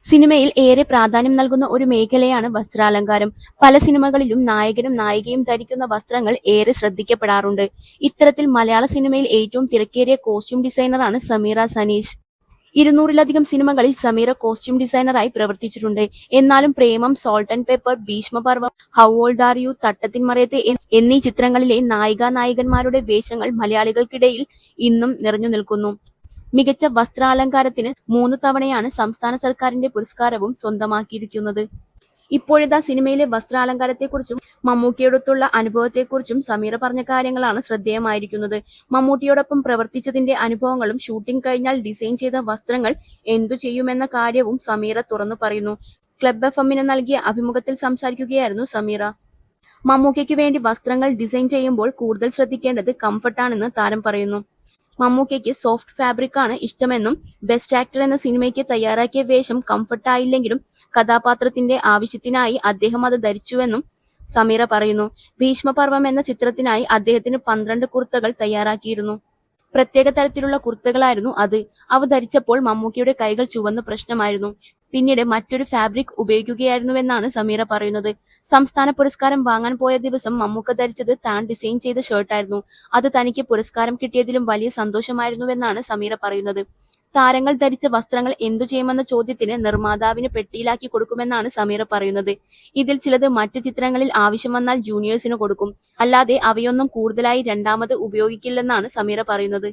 സിനിമയിൽ ഏറെ പ്രാധാന്യം നൽകുന്ന ഒരു മേഖലയാണ് വസ്ത്രാലങ്കാരം. പല സിനിമകളിലും നായകനും നായികയും ധരിക്കുന്ന വസ്ത്രങ്ങൾ ഏറെ ശ്രദ്ധിക്കപ്പെടാറുണ്ട്. ഇത്തരത്തിൽ മലയാള സിനിമയിൽ ഏറ്റവും തിരക്കേറിയ കോസ്റ്റ്യൂം ഡിസൈനറാണ് സമീറ സനീഷ്. 200-ലധികം സിനിമകളിൽ സമീറ കോസ്റ്റ്യൂം ഡിസൈനറായി പ്രവർത്തിച്ചിട്ടുണ്ട്. എന്നാലും Premam, salt and pepper, Bheeshmaparvam, how old are you, Thattathin Marayathu എന്നീ ചിത്രങ്ങളിലെ നായികാനായകന്മാരുടെ വേഷങ്ങൾ മലയാളികൾക്കിടയിൽ ഇന്നും നിറഞ്ഞു നിൽക്കുന്നു. മികച്ച വസ്ത്രാലങ്കാരത്തിന് 3 തവണയാണ് സംസ്ഥാന സർക്കാരിന്റെ പുരസ്കാരവും സ്വന്തമാക്കിയിരിക്കുന്നത്. ഇപ്പോഴിതാ സിനിമയിലെ വസ്ത്രാലങ്കാരത്തെക്കുറിച്ചും മമ്മൂക്കയോടൊത്തുള്ള അനുഭവത്തെക്കുറിച്ചും സമീറ പറഞ്ഞ കാര്യങ്ങളാണ് ശ്രദ്ധേയമായിരിക്കുന്നത്. മമ്മൂട്ടിയോടൊപ്പം പ്രവർത്തിച്ചതിന്റെ അനുഭവങ്ങളും ഷൂട്ടിംഗ് കഴിഞ്ഞാൽ ഡിസൈൻ ചെയ്ത വസ്ത്രങ്ങൾ എന്തു ചെയ്യുമെന്ന കാര്യവും സമീറ തുറന്നു പറയുന്നു. ക്ലബ് FM-ന് നൽകിയ അഭിമുഖത്തിൽ സംസാരിക്കുകയായിരുന്നു സമീറ. മമ്മൂക്കയ്ക്ക് വേണ്ടി വസ്ത്രങ്ങൾ ഡിസൈൻ ചെയ്യുമ്പോൾ കൂടുതൽ ശ്രദ്ധിക്കേണ്ടത് കംഫർട്ടാണെന്ന് താരം പറയുന്നു. മമ്മൂക്കയ്ക്ക് സോഫ്റ്റ് ഫാബ്രിക്കാണ് ഇഷ്ടമെന്നും ബെസ്റ്റ് ആക്ടർ എന്ന സിനിമയ്ക്ക് തയ്യാറാക്കിയ വേഷം കംഫർട്ടായില്ലെങ്കിലും കഥാപാത്രത്തിന്റെ ആവശ്യത്തിനായി അദ്ദേഹം അത് ധരിച്ചുവെന്നും സമീറ പറയുന്നു. ഭീഷ്മപർവം എന്ന ചിത്രത്തിനായി അദ്ദേഹത്തിന് 12 കുർത്തകൾ തയ്യാറാക്കിയിരുന്നു. പ്രത്യേക തരത്തിലുള്ള കുർത്തകളായിരുന്നു അത്. അവ ധരിച്ചപ്പോൾ മമ്മൂക്കയുടെ കൈകൾ ചുവന്ന് പ്രശ്നമായിരുന്നു. പിന്നീട് മറ്റൊരു ഫാബ്രിക് ഉപയോഗിക്കുകയായിരുന്നുവെന്നാണ് സമീറ പറയുന്നത്. സംസ്ഥാന പുരസ്കാരം വാങ്ങാൻ പോയ ദിവസം മമ്മൂക്ക ധരിച്ചത് താൻ ഡിസൈൻ ചെയ്ത ഷർട്ടായിരുന്നു. അത് തനിക്ക് പുരസ്കാരം കിട്ടിയതിലും വലിയ സന്തോഷമായിരുന്നുവെന്നാണ് സമീറ പറയുന്നത്. താരങ്ങൾ ധരിച്ച വസ്ത്രങ്ങൾ എന്തു ചെയ്യുമെന്ന ചോദ്യത്തിന് നിർമ്മാതാവിന് പെട്ടിയിലാക്കി കൊടുക്കുമെന്നാണ് സമീറ പറയുന്നത്. ഇതിൽ ചിലത് മറ്റ് ചിത്രങ്ങളിൽ ആവശ്യം വന്നാൽ ജൂനിയേഴ്സിന് കൊടുക്കും. അല്ലാതെ അവയൊന്നും കൂടുതലായി രണ്ടാമത് ഉപയോഗിക്കില്ലെന്നാണ് സമീറ പറയുന്നത്.